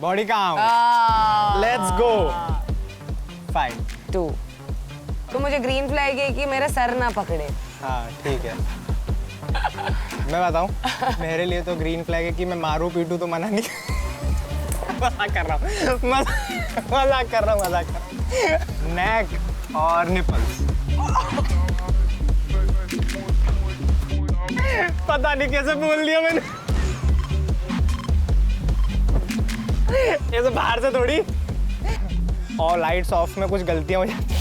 Body count. Let's गो। 5 2। तो मुझे green flag है कि मेरा सर ना पकड़े। हाँ ठीक है। मैं बताऊं, मेरे लिए तो ग्रीन फ्लैग है कि मैं मारूं पीटूं तो मना नहीं। मजाक कर रहा हूँ, मजाक कर रहा हूँ। नेक और निपल्स। पता नहीं कैसे बोल दिया मैंने। ऐसे बाहर से थोड़ी। और लाइट्स ऑफ में कुछ गलतियां हो जाती हैं।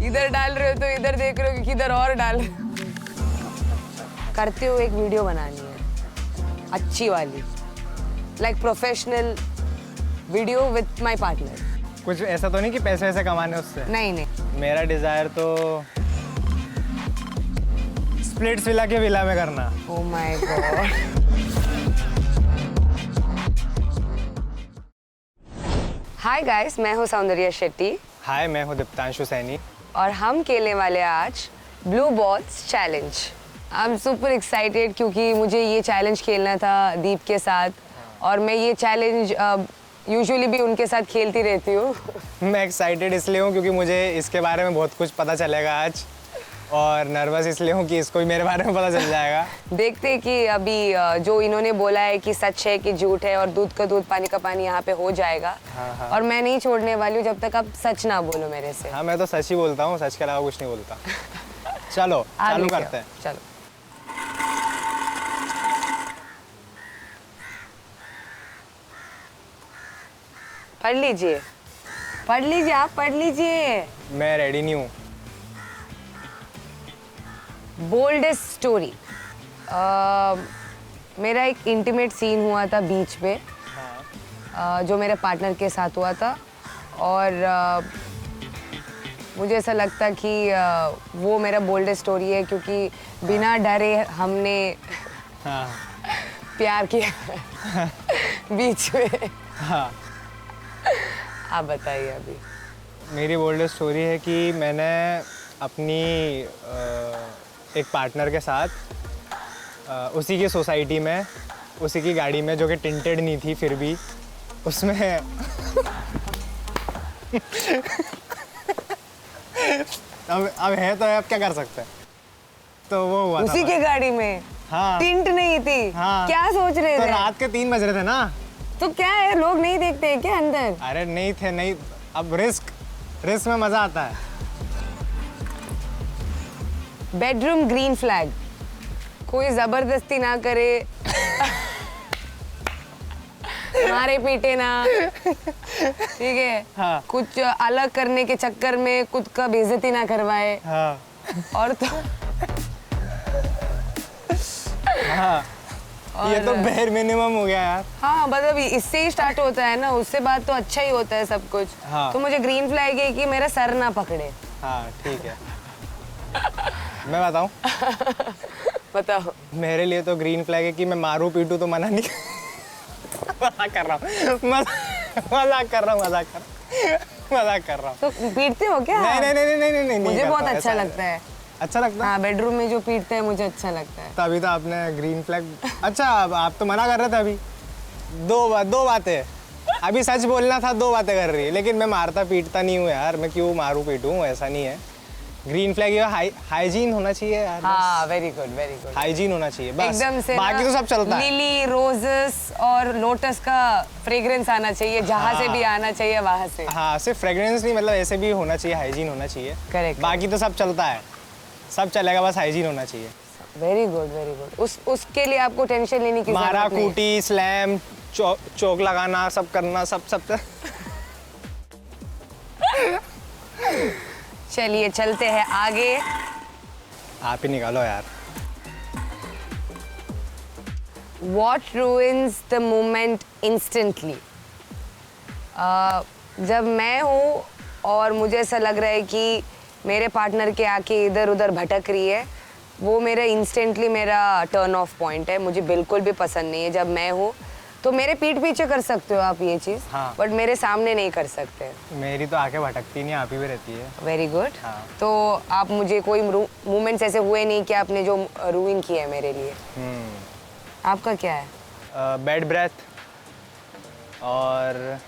इधर डाल रहे हो तो इधर देख रहे हो कि किधर और डाल रहे हो। करते हुए एक वीडियो बनानी है अच्छी वाली, like professional video with my partner. कुछ ऐसा तो नहीं कि पैसे वैसे कमाने उससे? नहीं नहीं। मेरा डिजायर तो स्प्लिट्स विला के विला में करना। Oh my God. Hi guys, मैं हूँ सौंदर्या शेट्टी। हाय, मैं हूँ दीप्तांशु सैनी। और हम खेलने वाले आज blue balls challenge. I am super excited क्योंकि मुझे ये चैलेंज खेलना था दीप के साथ, और मैं ये चैलेंज यूजुअली भी उनके साथ खेलती रहती हूँ। मैं एक्साइटेड इसलिए हूँ क्योंकि मुझे इसके बारे में बहुत कुछ पता चलेगा आज, और नर्वस इसलिए हूँ कि इसको भी मेरे बारे में पता चल जाएगा। देखते हैं कि अभी जो इन्होंने बोला है कि सच है कि झूठ है, और दूध का दूध पानी का पानी यहाँ पे हो जाएगा। हाँ। और मैं नहीं छोड़ने वाली हूँ जब तक आप सच ना बोलो मेरे से। हाँ, मैं तो सच ही बोलता हूँ, सच के अलावा कुछ नहीं बोलता। चलो चालू करते हैं। चलो। पढ़ लीजिए, पढ़ लीजिए, आप पढ़ लीजिए। मैं रेडी नहीं हूँ। Boldest story. मेरा एक इंटीमेट सीन हुआ था बीच पे, जो मेरे पार्टनर के साथ हुआ था, और मुझे ऐसा लगता कि वो मेरा बोल्डेस्ट स्टोरी है क्योंकि बिना डरे हमने हाँ। प्यार किया बीच में। हाँ। आप बताइए अभी। मेरी बोल्डेस्ट स्टोरी है कि मैंने अपनी एक पार्टनर के साथ उसी की सोसाइटी में, उसी की गाड़ी में, जो कि टिंटेड नहीं थी फिर भी उसमें अब है तो है, अब क्या कर सकते हैं। तो वो हुआ उसी था की गाड़ी में। हाँ। टिंट नहीं थी। हाँ। क्या सोच रहे तो थे? रात के 3 बज रहे थे ना। तो क्या है, लोग नहीं देखते हैं क्या अंदर? अरे नहीं थे, नहीं। अब रिस्क में मजा आता है। Bedroom green flag. कोई जबरदस्ती ना करे, मारे पीटे ना, ठीक है? हाँ। कुछ अलग करने के चक्कर में खुद का बेइज्जती ना करवाए। हाँ। और तो हाँ। ये तो बेर मिनिमम हो गया यार। हाँ, मतलब इससे ही स्टार्ट होता है ना, उससे बाद तो अच्छा ही होता है सब कुछ। हाँ। तो मुझे ग्रीन फ्लैग है कि मेरा सर ना पकड़े। हाँ ठीक है। मैं बताऊं, बताओ। मेरे लिए तो ग्रीन फ्लैग है कि मैं मारूं पीटूं तो मना नहीं। मजाक कर रहा हूँ, मजाक कर रहा हूँ। तो पीटते हो क्या? नहीं। मुझे बहुत अच्छा लगता है। अच्छा लगता है? हाँ, बेडरूम में जो पीटते हैं मुझे अच्छा लगता है। तभी तो आपने ग्रीन फ्लैग। अच्छा, अब आप तो मना कर रहे थे अभी। दो बातें अभी सच बोलना था, 2 बातें कर रही है। लेकिन मैं मारता पीटता नहीं हूँ यार, मैं क्यों मारूं पीटूं, ऐसा नहीं है। ग्रीन फ्लैग ये हाइजीन होना चाहिए यार। हाँ, very good, very good. Hygiene होना चाहिए बस, एकदम से बाकी तो सब चलता है। लिली, रोजेस और लोटस का फ्रेग्रेंस आना चाहिए, जहाँ से भी आना चाहिए वहाँ से। हाँ, सिर्फ फ्रेग्रेंस नहीं, मतलब ऐसे भी होना चाहिए, हाइजीन होना चाहिए। करेक्ट। बाकी तो सब चलता है, सब चलेगा, बस हाइजीन होना चाहिए। Very good, very good. उसके लिए आपको टेंशन लेने की मारा जरूरत नहीं। कूटी, स्लैम, चौक लगाना, सब करना, सब। चलिए चलते हैं आगे। आप ही निकालो यार। What ruins the moment instantly? जब मैं हूँ और मुझे ऐसा लग रहा है कि मेरे पार्टनर के आके इधर उधर भटक रही है, वो मेरा इंस्टेंटली मेरा टर्न ऑफ पॉइंट है। मुझे बिल्कुल भी पसंद नहीं है जब मैं हूँ। तो मेरे पीठ पीछे कर सकते हो आप ये चीज़, हाँ। बट मेरे सामने नहीं कर सकते। मेरी तो आंखें भटकती नहीं, आप ही भी रहती है। Very good. हाँ। तो आप मुझे कोई मोमेंट्स ऐसे हुए नहीं कि आपने जो रूइन किया है मेरे लिए? आपका क्या है? बैड ब्रेथ, और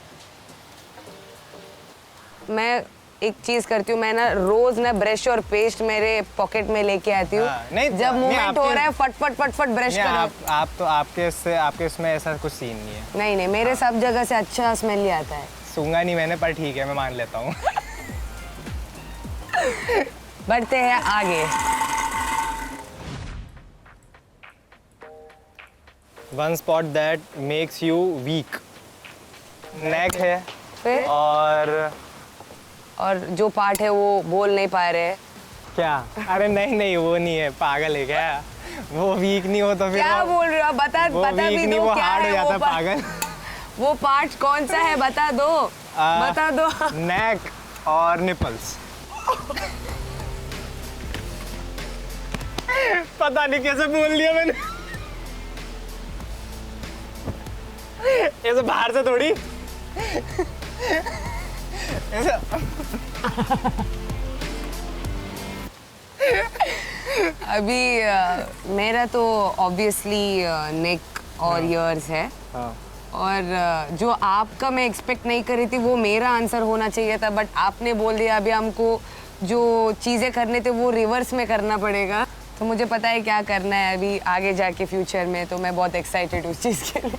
मैं एक चीज करती हूँ, मैं ना रोज ना ब्रश और पेस्ट मेरे पॉकेट में लेके आती हूँ। हाँ, नहीं, जब नहीं, मूवमेंट हो आपके- रहा है फट फट फट फट ब्रश नहीं, करो। आप तो आपके इसमें ऐसा कुछ सीन नहीं है। नहीं नहीं, मेरे सब जगह से अच्छा स्मेल ही आता है। सूंगा नहीं मैंने, पर ठीक है, मैं मान लेता हूँ। बढ़ते हैं आगे। One spot that makes you weak, neck है। फिर और जो पार्ट है वो बोल नहीं पा रहे हैं। क्या? अरे नहीं नहीं, वो नहीं है, पागल है क्या? वो वीक नहीं हो तो फिर क्या वो बोल रहे हो? बता वो बता वीक भी नहीं, दो वो क्या हार्ड हो है जाता वो पागल। वो पार्ट कौन सा है बता दो। बता दो। नेक और निपल्स। पता नहीं कैसे बोल लिया मैंने। ऐसे बाहर से थोड़ी ऐसे। अभी मेरा तो ऑब्वियसली नेक और ईयर्स है। हाँ। और जो आपका मैं एक्सपेक्ट नहीं कर रही थी वो मेरा आंसर होना चाहिए था, बट आपने बोल दिया अभी हमको जो चीज़ें करने थे वो रिवर्स में करना पड़ेगा। तो मुझे पता है क्या करना है अभी आगे जाके फ्यूचर में, तो मैं बहुत एक्साइटेड हूँ उस चीज़ के लिए।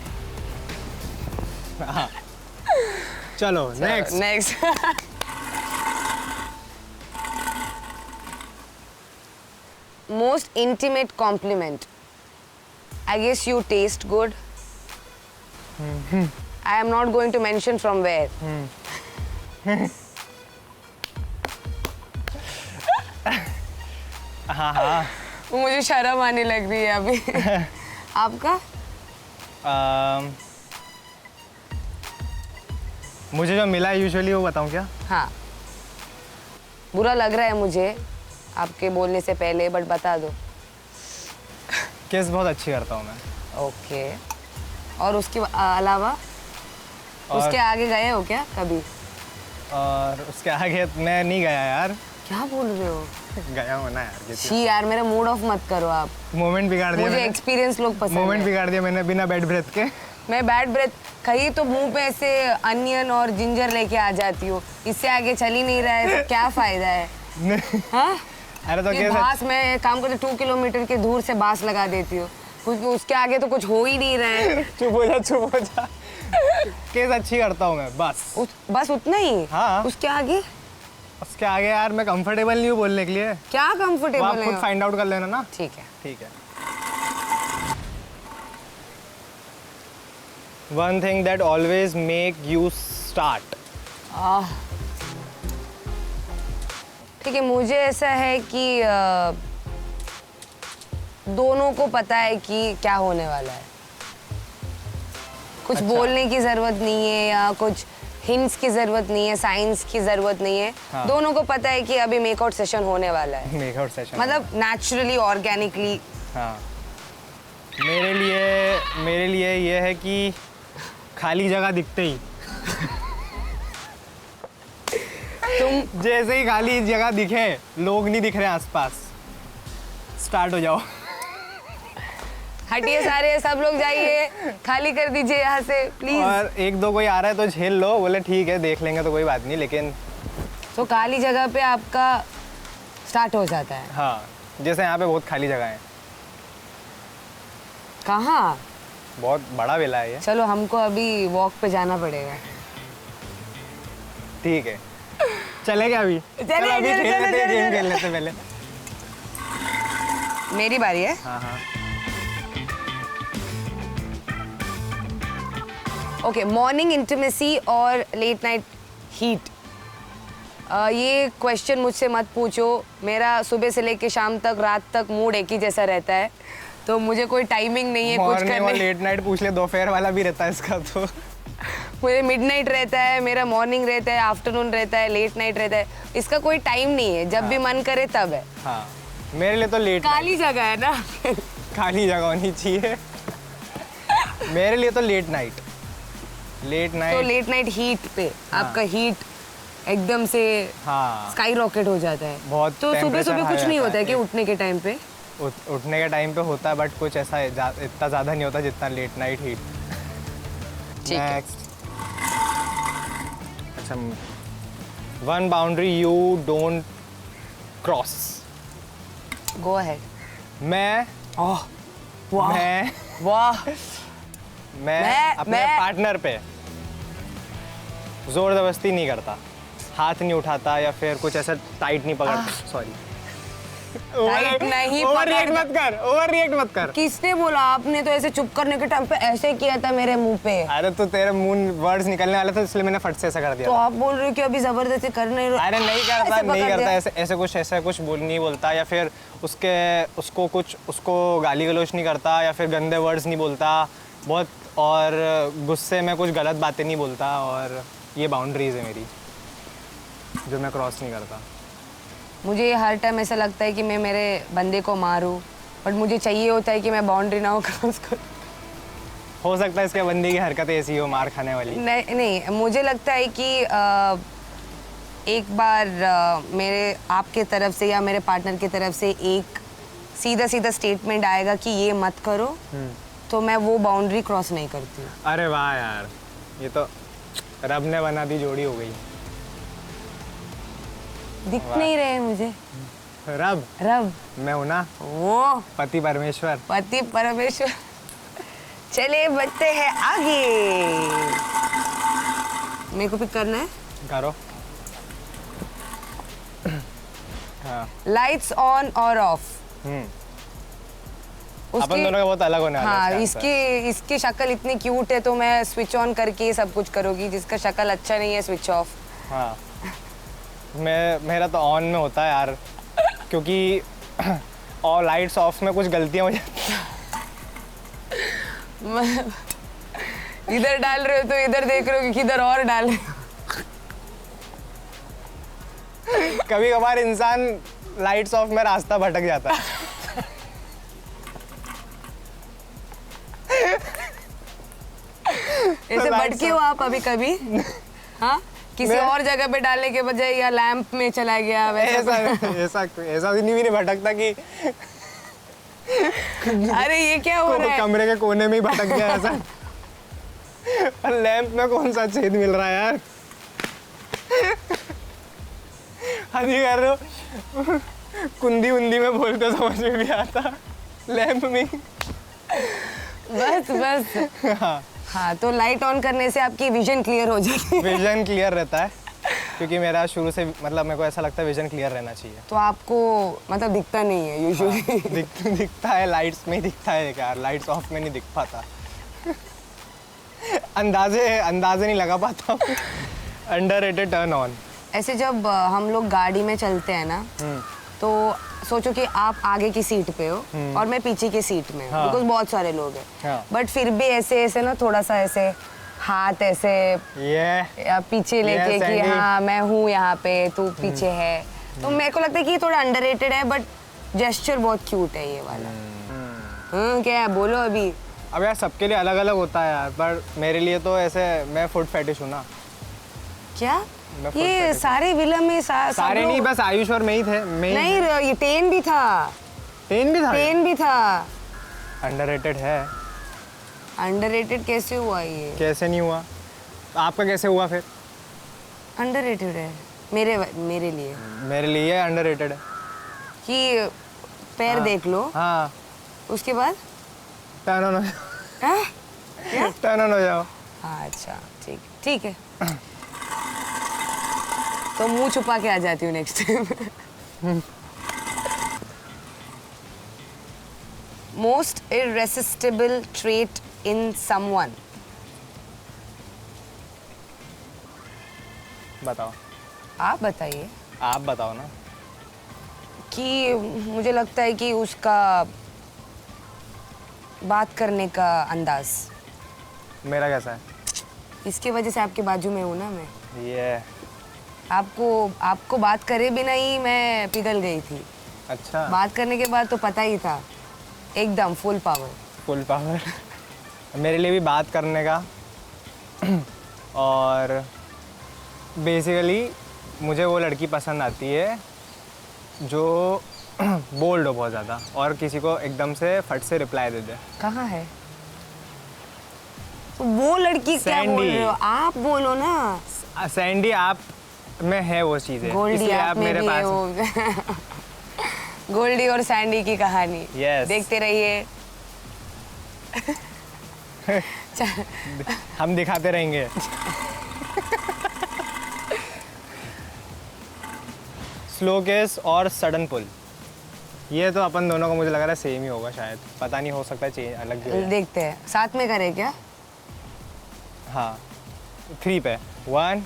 चलो next. Next. Most intimate compliment. I guess you taste good. I am not going to mention from where. हाँ हाँ। मुझे शर्म आने लग रही है अभी। आपका? मुझे जो मिला है यूजुअली वो बताऊं क्या? हाँ, बुरा लग रहा है मुझे आपके बोलने से पहले, बट बता दो। किस बहुत अच्छी करता हूँ मैं। ओके। और उसके अलावा उसके आगे गए हो क्या कभी? और उसके आगे मैं नहीं गया यार। क्या बोल रहे हो? गया हूँ ना यार। छी यार, मेरा मूड ऑफ मत करो आप। मोमेंट बिगाड़ दिया मुझे मैंने। एक्सपीरियंस लोग पसंद मोमेंट है। बिगाड़ दिया मैंने बिना बैड ब्रेथ के। मैं बैड ब्रेथ कहीं तो मुंह पे ऐसे अनियन और जिंजर लेके आ जाती हूँ, इससे आगे चल ही नहीं रहा है तो क्या फायदा है? हाँ? अरे तो ये कैसे? बांस मैं काम करते 2 किलोमीटर के दूर से बांस लगा देती हूँ, कुछ उसके आगे तो कुछ हो ही नहीं रहा है। चुप हो जा, चुप हो जा। केस अच्छी करता हूँ मैं बस। बस उतना ही? हाँ। उसके आगे? उसके आगे यार मैं कंफर्टेबल नहीं हूँ बोलने के लिए। क्या वो कंफर्टेबल आप खुद है? फाइंड आउट कर लेना ना। ठीक है। ठीक है। One thing that always make you start. ठीक है, मुझे ऐसा है कि दोनों को पता है कि क्या होने वाला है, कुछ अच्छा। बोलने की जरूरत नहीं है या कुछ हिंट्स की जरूरत नहीं है, साइंस की जरूरत नहीं है। हाँ। दोनों को पता है कि अभी मेकआउट सेशन होने वाला है, मेकआउट सेशन मतलब नेचुरली ऑर्गेनिकली। हाँ। मेरे लिए ये है कि खाली जगह दिखते ही तुम जैसे ही खाली जगह दिखे, लोग नहीं दिख रहे आसपास, स्टार्ट हो जाओ। हटिए सारे, सब लोग जाइए, खाली कर दीजिए यहाँ से प्लीज। और एक दो कोई आ रहा है तो झेल लो, बोले ठीक है देख लेंगे तो कोई बात नहीं, लेकिन तो खाली जगह पे आपका स्टार्ट हो जाता है। हाँ, जैसे यहाँ पे बहुत खाली जगह है, कहाँ? बहुत बड़ा वेला है ये। चलो हमको अभी वॉक पे जाना पड़ेगा। ठीक है, चलेगा अभी? चलो अभी चलो, खेल चलो, लेते हैं, चलो, गेम चलो। खेल लेते हैं पहले। मेरी बारी है। हाँ हाँ। ओके, मॉर्निंग इंटिमेसी और लेट नाइट हीट। ये क्वेश्चन मुझसे मत पूछो, मेरा सुबह से लेके शाम तक रात तक मूड एक ही जैसा रहता है, तो मुझे कोई टाइमिंग नहीं है कुछ मॉर्निंग और करने। लेट नाइट पूछ ले, दोपहर वाला भी रहता है इसका तो। मुझे मिडनाइट रहता है, मेरा मॉर्निंग रहता है, आफ्टरनून रहता है, लेट नाइट रहता है, इसका कोई टाइम नहीं है, जब भी मन करे तब है। हाँ, मेरे लिए तो लेट काली जगह है ना। खाली जगह होनी चाहिए। मेरे लिए तो लेट नाइट। लेट तो नाइट। लेट नाइट हीट पे आपका हीट एकदम से हाँ, स्काई रॉकेट हो जाता है। बहुत तो सुबह temperature सुबह high कुछ नहीं रहता होता है कि है। उठने के टाइम पे? उठने के टाइम पे होता है, बट कुछ ऐसा इतना ज़्यादा नहीं होता जितना लेट नाइट हीट। ठीक है। नेक्स्ट। अच्छा, one boundary you don't cross. Go ahead. मैं ओह वाह मैं वाह। मैं अपने मैं- पार्टनर पे जोर जबरदस्ती नहीं करता, हाथ नहीं उठाता या फिर कुछ ऐसा टाइट नहीं पकड़ता। सॉरी, टाइट नहीं ओवर रिएक्ट पकड़ता। मत कर, ओवर रिएक्ट मत कर। किसने बोला? आपने तो ऐसे चुप करने के टाइम पे ऐसे किया था मेरे मुंह पे। अरे तो तेरे मुंह वर्ड्स निकलने वाले थे इसलिए मैंने फट से ऐसा कर दिया तो था। आप बोल रहे हो कि अभी जबरदस्ती कर नहीं रहे? अरे नहीं करता, ऐसे नहीं पकड़ करता, दिया। ऐसे कुछ नहीं बोलता या फिर उसको गाली गलौज नहीं करता या फिर गंदे वर्ड्स नहीं बोलता बहुत, और गुस्से में कुछ गलत बातें नहीं बोलता, और ये बाउंड्रीज है मेरी जो मैं क्रॉस नहीं करता। मुझे हर टाइम ऐसा लगता है कि मैं मेरे बंदे को मारूं, बट मुझे चाहिए होता है कि मैं बाउंड्री ना हो क्रॉस कर। हो सकता है इसके बंदे की हरकतें ऐसी हो, मार खाने वाली। नहीं नहीं, मुझे लगता है कि एक बार मेरे आपके तरफ से या मेरे पार्टनर की तरफ से एक सीधा सीधा स्टेटमेंट आएगा कि ये मत करो, तो मैं वो बाउंड्री क्रॉस नहीं करती। अरे वाह यार, ये तो रब ने बना दी जोड़ी हो गई। दिख नहीं रहे मुझे। रब रब मैं हूं ना, वो पति परमेश्वर। पति परमेश्वर। चलिए बढ़ते हैं आगे। मेरे को पिक करना है। करो। हाँ, लाइट्स ऑन और ऑफ। अपन दोनों का बहुत अलग होने वाला है हाँ, इसका आंसर। इसकी शक्ल इतनी क्यूट है तो मैं स्विच ऑन करके ये सब कुछ करूँगी। जिसका शक्ल अच्छा नहीं है स्विच ऑफ। हाँ, मेरा तो ऑन में होता है यार, क्योंकि और लाइट्स ऑफ में कुछ गलतियां हो जाती इधर डाल रहे हो तो इधर देख रहे हो कि किधर और डाल रहे हो। कभी कभार इंसान लाइट्स ऑफ में रास्ता भटक जाता है। ऐसे भटके हो आप अभी कभी? हाँ, किसी और जगह पे डालने के बजाय या लैंप में चला गया वैसा ऐसा नहीं भटकता कि अरे ये क्या हो रहा है? कमरे के कोने में ही भटक गया ऐसा। और लैंप में कौन सा छेद मिल रहा है यार? हदी कर रहे हो, कुंदी उंदी में बोलते समझ में भी आता, लैंप में। बस हाँ, तो लाइट ऑन करने से आपकी विजन क्लियर हो जाती है। विजन क्लियर रहता है, क्योंकि मेरा शुरू से मतलब मेरे को ऐसा लगता है विजन क्लियर रहना चाहिए। तो आपको मतलब दिखता नहीं है यूजुअली? दिखता है, लाइट्स में ही दिखता है यार, लाइट्स ऑफ में नहीं दिख पाता। अंदाजे नहीं लगा पाता। Underrated turn on. ऐसे जब हम लोग गाड़ी में चलते हैं ना, तो सोचो कि आप आगे की सीट पे हो और मैं पीछे की सीट में हूँ, हाँ। बिकॉज बहुत सारे लोग हैं। हाँ। बट फिर भी ऐसे ना थोड़ा सा ऐसे हाथ ऐसे ये या पीछे लेके कि सैंडी। हाँ मैं हूँ यहाँ पे, तू पीछे है। तो मेरे को लगता है कि ये थोड़ा अंडररेटेड है, बट जेस्चर बहुत क्यूट है ये वाला। क्या है? बोलो अभी। अब यार सबके लिए अलग अलग होता है यार, पर मेरे लिए तो ऐसे, मैं फुट फेटिश हूँ ना। क्या मैं full ये fetish। सारे विलन में सब सारे लोग- नहीं, बस आयुष और मैं ही थे। नहीं, ये टेन भी था। टेन भी था। टेन भी था। अंडररेटेड है। अंडररेटेड कैसे हुआ ये? कैसे नहीं हुआ? आपका कैसे हुआ फिर? अंडररेटेड है मेरे लिए। मेरे लिए अंडररेटेड है। कि पैर देख लो, हाँ, उसके बाद टर्न ऑन हो हाँ? जाओ, टर्न ऑन हो जाओ। हाँ, अच्छा ठीक है। तो मुंह छुपा के आ जाती हूँ next time. Most irresistible trait in someone? बताओ, आप बताइए। आप बताओ ना। कि मुझे लगता है कि उसका बात करने का अंदाज। मेरा कैसा है? इसके वजह से आपके बाजू में हूँ ना मैं। ये आपको बात करे बिना ही मैं पिघल गई थी। अच्छा, बात करने के बाद तो पता ही था, एकदम फुल पावर। Full power. मेरे लिए भी बात करने का, और बेसिकली मुझे वो लड़की पसंद आती है जो बोल्ड हो बहुत ज़्यादा और किसी को एकदम से फट से रिप्लाई दे दे। कहाँ है? तो वो लड़की क्या बोल सैंडी। रहे हो? आप बोलो ना। सैंडी आप में है वो चीजें, गोल्डी इसलिए आप में मेरे भी है पास वो गोल्डी और सैंडी की कहानी। Yes. देखते रहिए। हम दिखाते रहेंगे। स्लो केस और सडन पुल, ये तो अपन दोनों को मुझे लग रहा है सेम ही होगा शायद, पता नहीं, हो सकता है चेंज अलग भी हो जाए। देखते हैं साथ में करें क्या? हाँ 3 पे 1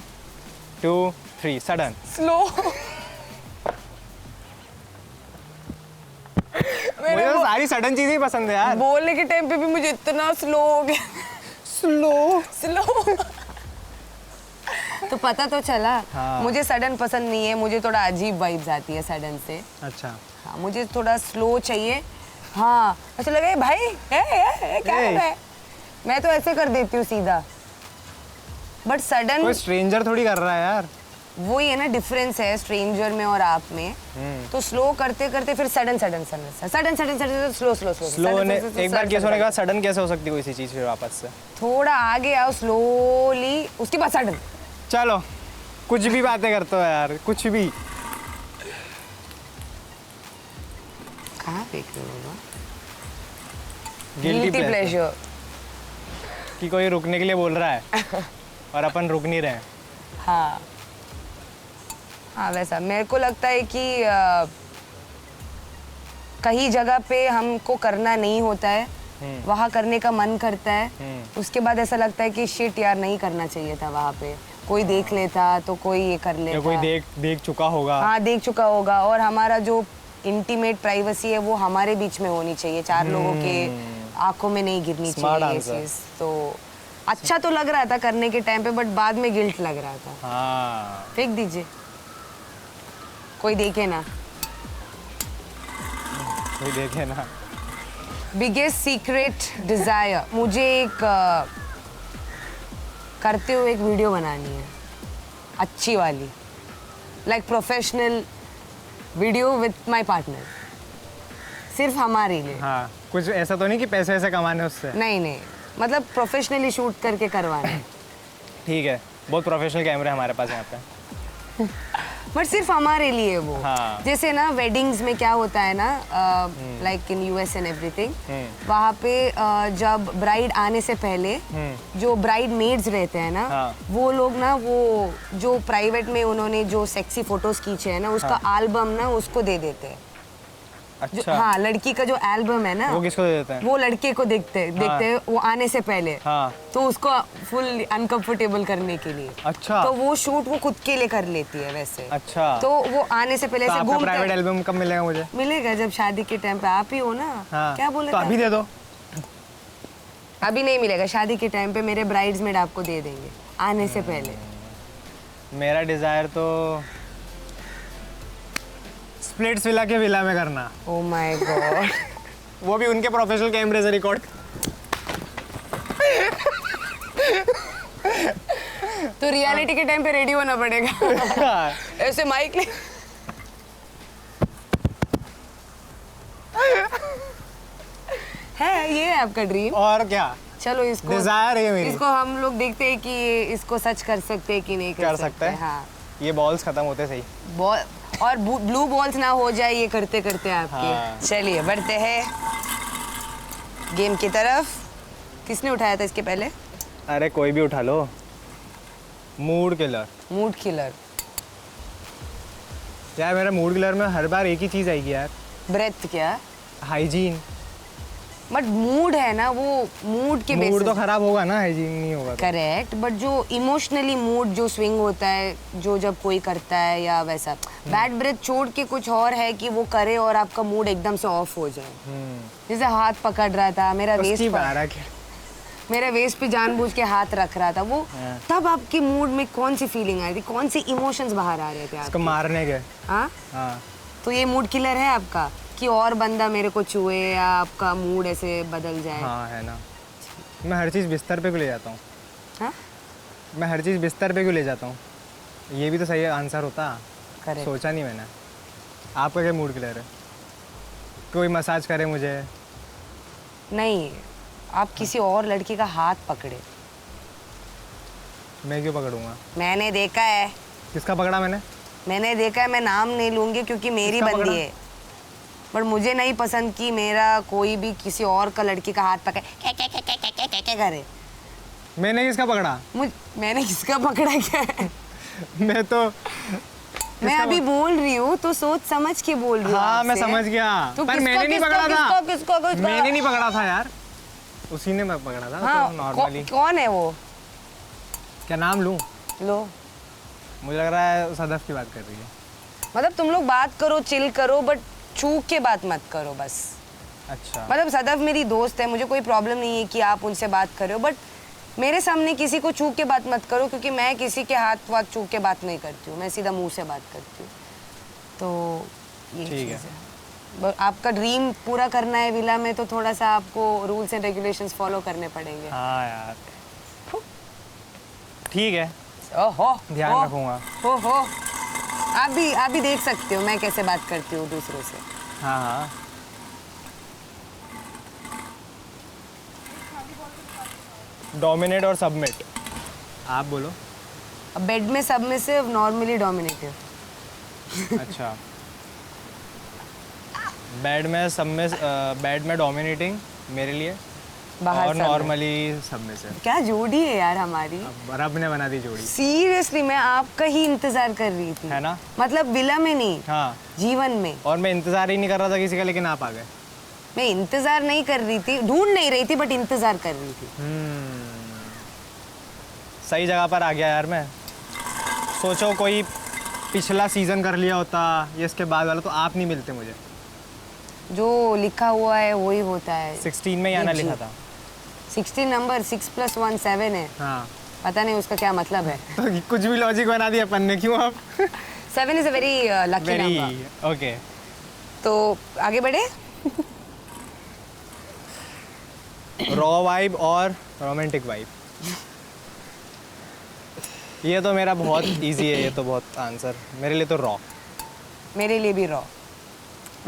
2 3 सडन। स्लो मुझे तो सारी सडन चीजें ही पसंद है यार। बोलने के टाइम पे भी मुझे इतना स्लो हो गया। स्लो स्लो तो पता तो चला। हाँ। मुझे सडन पसंद नहीं है, मुझे थोड़ा अजीब वाइब्स आती है सडन से। अच्छा हाँ, मुझे थोड़ा स्लो चाहिए। हाँ ऐसा लगे भाई क्या कर रहा है, मैं तो ऐसे कर देती हूँ सीधा। बट सडन कोई स्ट्रेंजर थोड़ी कर रहा है यार। वही है ना, डिफरेंस है स्ट्रेंजर में और आप में। तो स्लो करते करते फिर sudden sudden sudden sudden sudden sudden slow slow slow slow होने एक बार केस होने के बाद सडन कैसे हो सकती है कोई सी चीज फिर वापस से? थोड़ा आगे आओ स्लोली, उसके बाद सडन। चलो कुछ भी बातें करते हो यार, कुछ भी। कहाँ देख रहे हो? गिल्टी गिल्टी प्लेजर कि कोई रुकने के लिए बोल रहा है और अपन रुक नहीं रहे हैं। हाँ हाँ, वैसा मेरे को लगता है कि कहीं जगह पे हमको करना नहीं होता है, वहाँ करने का मन करता है, उसके बाद ऐसा लगता है कि शिट यार नहीं करना चाहिए था वहाँ पे, कोई देख लेता तो कोई ये कर लेता, या कोई देख चुका होगा। हाँ देख चुका होगा। और हमारा जो इंटीमेट प्राइवेसी है वो हमारे बीच में होनी चाहिए, 4 लोगों के आंखों में नहीं गिरनी चाहिए ये चीज। तो अच्छा तो लग रहा था करने के टाइम पे, बट बाद में गिल्ट लग रहा था। हाँ फेंक दीजिए, कोई देखे ना। कोई देखे ना। बिगेस्ट सीक्रेट डिजायर, मुझे एक करते हुए एक वीडियो बनानी है अच्छी वाली, like professional video with my partner, सिर्फ हमारे लिए। हाँ कुछ ऐसा तो नहीं कि पैसे ऐसे कमाने उससे? नहीं नहीं, मतलब प्रोफेशनली शूट करके करवाना है। ठीक है, बहुत प्रोफेशनल कैमरे हमारे पास यहाँ पे। बट सिर्फ हमारे लिए वो। हाँ। जैसे ना वेडिंग्स में क्या होता है ना, like in US and everything, वहाँ पे जब ब्राइड आने से पहले जो ब्राइड मेड्स रहते हैं ना, हाँ। वो लोग ना वो जो प्राइवेट में उन्होंने जो सेक्सी फोटोज खींचे हैं ना, उसका एल्बम ना उसको दे देते हैं। अच्छा हाँ, लड़की का जो एल्बम है ना वो किसको दे देते हैं? वो लड़के को देखते हैं वो आने से पहले। हाँ। तो उसको फुल अनकंफर्टेबल करने के लिए। अच्छा। तो वो शूट वो खुद के लिए कर लेती है वैसे। अच्छा। तो वो आने से पहले तो ऐसे आपका घूमते प्राइवेट एल्बम कब मिलेगा मुझे? मिलेगा जब शादी के टाइम पे, आप ही हो ना। हाँ। क्या बोले तो अभी दे दो। अभी नहीं मिलेगा, शादी के टाइम पे मेरे ब्राइड्समेड आपको दे देंगे आने से पहले। मेरा डिजायर तो स्प्लिट्स विला के विला में करना। Oh my God. वो भी उनके प्रोफेशनल कैमरे से रिकॉर्ड। तो रियलिटी के टाइम पे रेडी होना पड़ेगा। ऐसे माइक ले। है ये है आपका ड्रीम? और क्या चलो इसको डिजायर है मेरी। इसको हम लोग देखते हैं कि ये इसको सच कर सकते हैं कि नहीं कर सकते हैं। हाँ। ये बॉल्स खत्म होते सही। बॉल और ब्लू बॉल्स ना हो जाए ये करते करते आपके। हाँ। चलिए बढ़ते हैं गेम की तरफ। किसने उठाया था इसके पहले? अरे कोई भी उठा लो। Mood killer. Mood killer. यार मेरा मूड किलर में हर बार एक ही चीज आएगी यार, ब्रेथ क्या? हाइजीन। बट मूड है ना, वो मूड के मूड बेसिस। तो खराब होगा ना, हाइजीन नहीं होगा तो। करेक्ट, बट जो इमोशनली मूड जो स्विंग होता है, जो जब कोई करता है या वैसा बैड ब्रेथ छोड़ के कुछ और है कि वो करे और आपका मूड एकदम से ऑफ हो जाए। जैसे हाथ पकड़ रहा था मेरा वेस्ट पे जानबूझ के हाथ रख रहा था वो, तब आपके मूड में कौन सी फीलिंग आई थी, कौन सी इमोशंस बाहर आ रहे थे उसको मारने के। हाँ, तो ये मूड किलर है आपका कि और बंदा मेरे को छुए या आपका मूड ऐसे बदल जाए? हाँ है ना। मैं हर चीज़ बिस्तर पे क्यों ले जाता हूँ? हाँ? मैं हर चीज़ बिस्तर पे क्यों ले जाता हूँ? ये भी तो सही आंसर होता। करेक्ट। सोचा नहीं मैंने। आपका क्या मूड क्लियर है? कोई मसाज करे मुझे? नहीं, आप किसी और लड़की का हाथ पकड़े मैं क्यों पकड़ूंगा? मैंने देखा है, किसका पकड़ा मैंने? मैंने देखा है। मैं नाम नहीं लूंगी क्योंकि मेरी किसका बंदी पकड़ा? है। पर मुझे नहीं पसंद कि मेरा कोई भी किसी और का लड़की का हाथ पकड़े क्या करे। मैंने किसका पकड़ा? मैंने किसका पकड़ा क्या है? मैं तो मैं अभी बोल रही हूँ तो सोच समझ के बोल रही हूँ हाँ मैं आपसे। समझ गया, तो पर किसका- मैंने नहीं किसका- पकड़ा था। किसका- किसका- मैंने नहीं पकड़ा था यार, उसी ने मैं पकड़ा था। हाँ, तो नॉर्मली कौन है वो? क्या नाम लूं? लो, मुझे लग रहा है सदफ की बात कर रही है। मतलब तुम लोग बात करो, चिल करो, बट चूक के बात मत करो बस। अच्छा मतलब सदफ मेरी दोस्त है, मुझे कोई प्रॉब्लम नहीं है कि आप उनसे बात करो, बट मेरे सामने किसी को चूक के बात मत करो, क्योंकि मैं किसी के हाथ वाथ चूक के बात नहीं करती हूँ, मैं सीधा मुंह से बात करती हूँ। तो ये ठीक चीज़ है। आपका ड्रीम पूरा करना है विला में, तो थोड़ा सा आपको रूल्स एंड रेगुलेशंस फॉलो करने पड़ेंगे। हाँ यार ठीक है, ओहो, ध्यान रखूंगा। ओहो, आप भी देख सकते हो मैं कैसे बात करती हूँ दूसरों से। हाँ हाँ डोमिनेट और सबमिट, आप बोलो। अब बेड में सबमिसिव, नॉर्मली डोमिनेटिव। अच्छा बेड में डोमिनेटिंग मेरे लिए, बाहर और submit। Normally submissive. क्या जोड़ी है यार हमारी। अब रब ने बना दी जोड़ी, सीरियसली मैं आपका ही इंतजार कर रही थी, है ना? मतलब विला में नहीं, हाँ, जीवन में। और मैं इंतजार ही नहीं कर रहा था किसी का, लेकिन आप आ गए। मैं इंतजार नहीं कर रही थी, ढूंढ नहीं रही थी, बट इंतजार कर रही थी। सही जगह पर आ गया यार मैं। सोचो कोई पिछला सीजन कर लिया होता या इसके बाद वाला, तो आप नहीं मिलते मुझे। जो लिखा हुआ है वही होता है। 16 में ही आना जी। लिखा था। 16 नंबर 6 + 1 7 है। हाँ पता नहीं उसका क्या मतलब है। तो कुछ भी लॉजिक बना दिया अपन ने, क्यों आप? 7 is a very lucky very number. Okay. तो आगे बढ़े। रॉ वाइब और रोमांटिक वाइब, ये तो मेरा बहुत इजी है, ये तो बहुत आंसर मेरे लिए तो रॉ। मेरे लिए भी रॉ।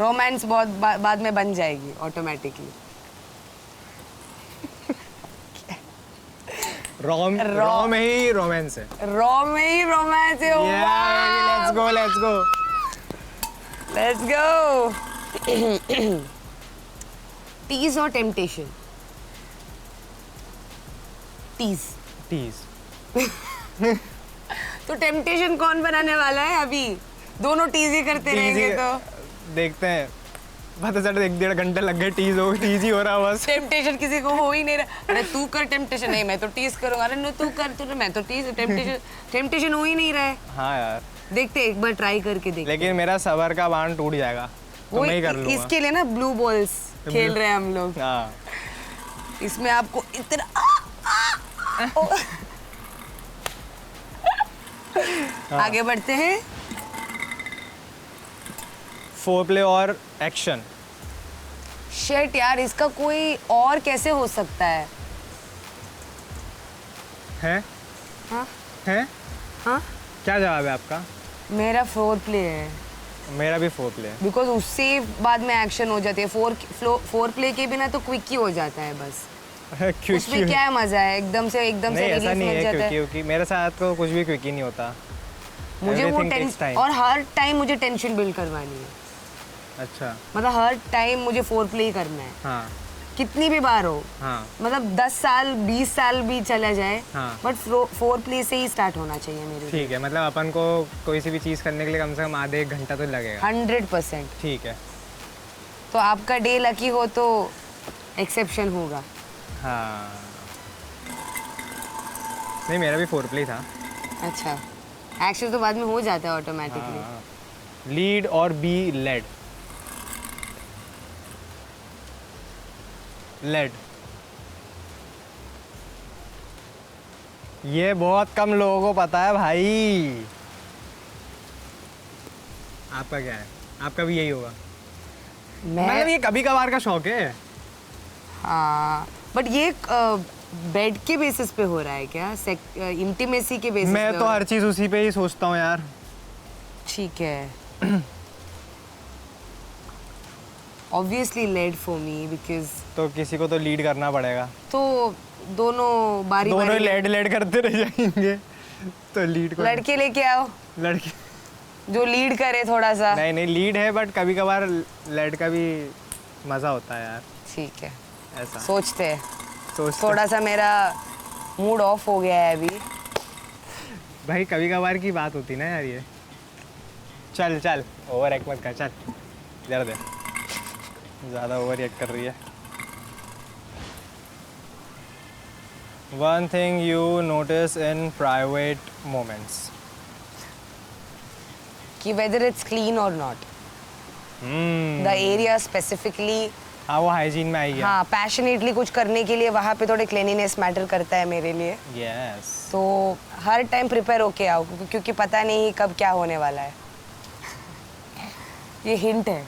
रोमांस बहुत बाद में बन जाएगी ऑटोमेटिकली। रॉ में ही रोमांस है। रॉ में ही रोमांस है। Let's go let's go. Let's go. Tease और टेम्पटेशन? टीज। टीज। तो टेम्पटेशन कौन बनाने वाला है अभी? दोनों टीज ही करते रहेंगे तो देखते हैं, पता चले 1-1.5 घंटे लग गए, टीज हो रहा बस। टेम्पटेशन किसी को हो ही नहीं रहा। अरे तू कर टेम्पटेशन, नहीं मैं तो टीज करूंगा। अरे नो तू कर, तो मैं तो टीज। टेम्पटेशन हो ही नहीं रहा है। हाँ यार, देखते एक बार ट्राई करके देखते। लेकिन मेरा सबर का बांध टूट जाएगा तो मैं ही कर लूंगा। इसके लिए ना ब्लू बॉल्स खेल रहे हैं हम लोग। हाँ इसमें आपको इतना आगे बढ़ते हैं। फोरप्ले और एक्शन। शिट यार, इसका कोई और कैसे हो सकता है? हैं? हाँ हैं? हाँ, क्या जवाब है आपका? मेरा फोर प्ले है, मेरा भी फोरप्ले है। बिकॉज उससे बाद में एक्शन हो जाती है। फोर प्ले के बिना तो क्विक ही हो जाता है बस। उसमें क्या मजा है, एकदम से नहीं, रिलीफ ऐसा नहीं मिल है, जाता है। क्योंकि मेरे साथ तो कुछ भी क्विक ही नहीं होता। मुझे वो Everything takes time. और हर टाइम मुझे टेंशन बिल्ड करवानी है। अच्छा मतलब हर टाइम मुझे फोर प्ले ही करना है, हाँ कितनी भी बार हो। हाँ मतलब 10 साल 20 साल भी चला जाए, हाँ। बट फोर प्ले से ही स्टार्ट होना चाहिए मेरे लिए। ठीक है, मतलब अपन को कोई सी भी चीज़ करने के लिए कम से कम आधे 1 घंटा तो लगेगा। 100%। ठीक है। तो आपका डे लकी हो तो एक्सेप्शन होगा। हाँ नहीं, मेरा भी फोरप्ले था। अच्छा, एक्शन तो बाद में हो जाता है ऑटोमेटिकली। लीड और बी लेड। लेड, ये बहुत कम लोगों को पता है भाई। आपका क्या है? आपका भी यही होगा। मतलब ये कभी कभार का शौक है। हाँ, बट ये बेड के बेसिस पे हो रहा है क्या? इंटीमेसी के बेसिस मैं पे तो हो हर चीज़ उसी पे ही सोचता हूँ यार। ठीक है। Obviously led for me because तो किसी को तो लीड करना पड़ेगा। तो दोनों बारी दोनों बारी लेड लेड करते रह जाएंगे तो लीड को लड़के लेके आओ लड़की जो लीड करे थोड़ा सा। नहीं नहीं लीड है बट कभी कभार लेड का भी मजा होता है यार। ठीक है ऐसा सोचते हैं। सोचते थोड़ा सा मेरा मूड ऑफ हो गया है अभी। भाई कभी कभार की बात होती ना यार ये। चल चल ओवर एक्ट मत कर चल इधर दे ज़्यादा ओवर एक्ट कर रही है। One thing you notice in private moments. कि whether it's clean or not, the area specifically, हाँ वो हाइजीन में आई है। हाँ पैशनेटली कुछ करने के लिए वहाँ पे थोड़े क्लीनिनेस मैटर करता है मेरे लिए। Yes. तो हर टाइम प्रिपेयर होके आओ क्योंकि पता नहीं कब क्या होने वाला है। ये हिंट है।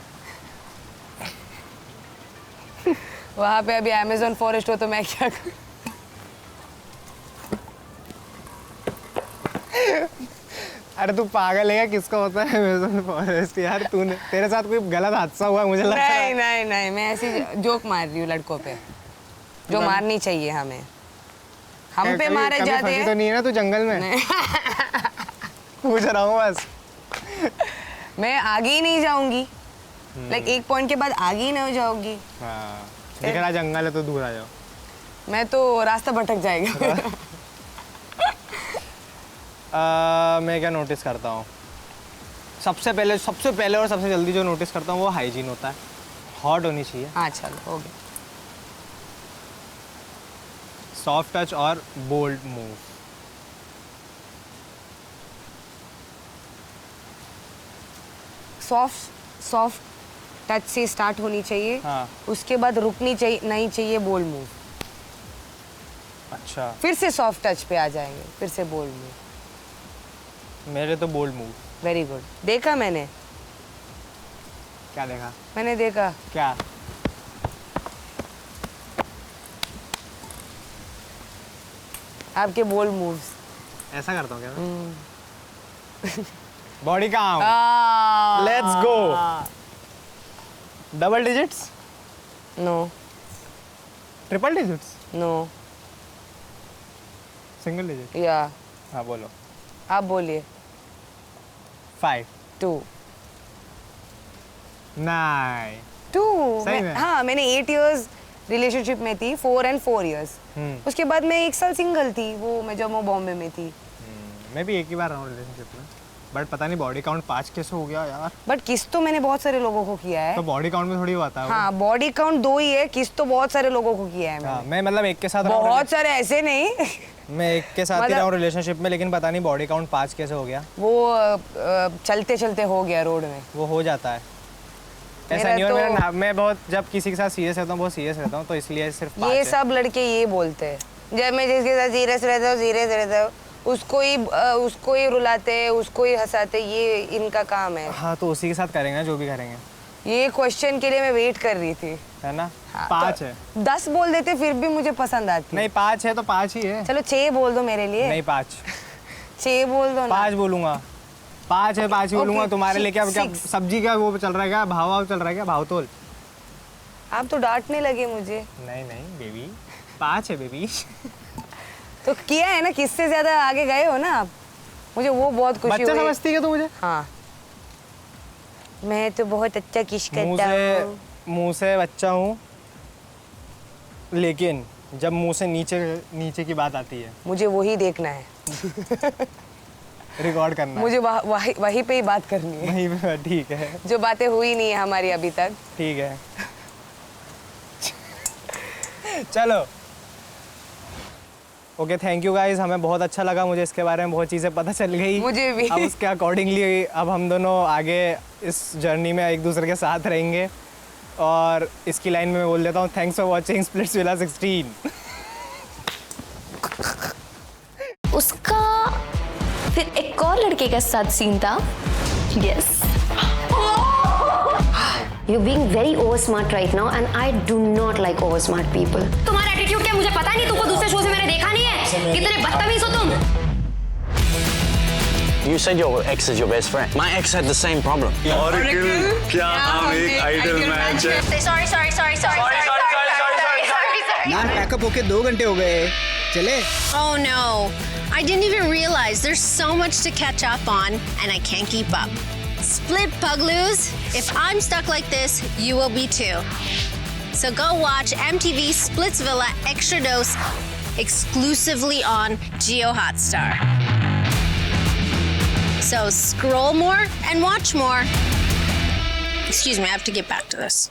वहाँ पे अभी अमेज़न फॉरेस्ट हो तो मैं क्या करूँ? अरे तू पागल है क्या? किसका होता है अमेज़न फॉरेस्ट यार? तूने तेरे साथ कोई गलत हादसा हुआ है मुझे लगता है। नहीं नहीं नहीं मैं ऐसी जोक मार रही हूँ लड़कों पे जो मारनी चाहिए हमें। हम पे मारे कभी जाते फंसी हैं तो नहीं है ना तू जंगल में? नहीं। पूछ रहा हूँ बस। मैं आगे ही नहीं जाऊंगी। लाइक एक पॉइंट के बाद आगे ही नहीं जाऊंगी। हाँ दिख रहा जंगल है तो दूर आ जाओ। मैं तो रास्ता भटक जाएगा। मैं क्या नोटिस करता हूँ सबसे पहले और सबसे जल्दी जो नोटिस करता हूँ वो हाइजीन होता है। हॉट होनी चाहिए। हाँ चलो हो गया। सॉफ्ट टच और बोल्ड मूव। सॉफ्ट टच से स्टार्ट होनी चाहिए। हाँ। उसके बाद रुकनी चाहिए नहीं चाहिए बोल्ड मूव। अच्छा फिर से सॉफ्ट टच पे आ जाएंगे फिर से बोल्ड मूव। मेरे तो बोल्ड मूव। वेरी गुड देखा मैंने क्या देखा? मैंने देखा। क्या? आपके बोल्ड मूव्स। ऐसा करता हूँ क्या मैं? Body count. Let's go. Double digits? No triple digits? No single digit? या हाँ बोलो। आप बोलिए। 5 2 9 2 सही में? हाँ मैंने 8 इयर्स रिलेशनशिप में थी 4 and 4 years। उसके बाद मैं 1 साल सिंगल थी वो मैं जब मैं बॉम्बे में थी। मैं भी एक ही बार रहा हूँ रिलेशनशिप में बट पता नहीं बॉडी काउंट 5 कैसे हो गया यार। बट किस तो मैंने बहुत सारे लोगों को किया है। तो बॉडी काउंट में थोड़ी होता है वो। हाँ बॉडी काउंट 2 ही है किस तो बहुत सारे लोगों को किया है मैंने। हाँ, मैं मतलब एक के साथ रहा हूँ बहुत सारे ऐसे नहीं। मैं एक के साथ ही रहा हूँ रिलेशनशिप में लेकिन पता नहीं बॉडी काउंट 5 कैसे हो गया। वो चलते चलते हो गया रोड में। वो हो जाता है। ऐसा मेरा नहीं हो तो- मेरा मैं बहुत जब किसी के साथ सीरियस रहता हूँ बहुत सीरियस रहता हूँ तो इसलिए सिर्फ 5 ये है। सब लड़के ये बोलते हैं जब मैं जिसके साथ सीरियस रहता हूँ उसको ही रुलाते उसको ही हंसाते ये इनका काम है। हाँ तो उसी के साथ करेंगे ना जो भी करेंगे। ये क्वेश्चन के लिए मैं वेट कर रही थी। है ना? हाँ, 5 तो है। 10 बोल देते फिर भी मुझे पसंद आती। नहीं 5 है तो 5 ही है। चलो 6 बोल दो मेरे लिए। नहीं 5 6 बोल दो ना। 5 बोलूंगा। 5 है 5 ही बोलूंगा। Okay, तुम्हारे लिए क्या 6. सब्जी का वो चल रहा है क्या? भाव चल रहा है क्या? भाव तोल? आप तो डांटने लगे मुझे। नहीं नहीं बेबी 5 है बेबी। तो किया है ना किससे ज्यादा आगे गए हो ना आप। मुझे वो बहुत खुशी बच्चा हुई। समझती है क्या तू मुझे? हाँ मैं तो बहुत अच्छा किस करता हूँ। मुंह से बच्चा हूँ लेकिन जब मुंह से नीचे की बात आती है मुझे वही देखना है। रिकॉर्ड करना है। मुझे वही पे ही बात करनी है वहीं पे ठीक है जो बातें हुई नहीं है हमारी अभी तक। ठीक है। चलो ओके थैंक यू गाइस हमें बहुत अच्छा लगा। मुझे इसके बारे में बहुत चीज़ें पता चल गई। मुझे भी। अब उसके अकॉर्डिंगली अब हम दोनों आगे इस जर्नी में एक दूसरे के साथ रहेंगे। और इसकी लाइन में बोल देता हूँ थैंक्स फॉर वॉचिंग स्प्लिट्सविला 16। उसका फिर एक और लड़के के साथ सीन था। Yes You're being very over smart right now and I do not like over smart people. तुम्हारा एटीट्यूड क्या मुझे पता नहीं। तुमको दूसरे शो से मैंने देखा नहीं है। कितने बदतमीज हो तुम। You said your ex is your best friend. My ex had the same problem. Oracle, क्या हम एक आइडल मैच है? यार पैकअप होके 2 घंटे हो गए, चले? Oh no, I didn't even realize there's so much to catch up on and I can't keep up. Split Pugloos, if I'm stuck like this, you will be too. So go watch MTV Splitsvilla Extra Dose exclusively on Geo Hotstar. So scroll more and watch more. Excuse me, I have to get back to this.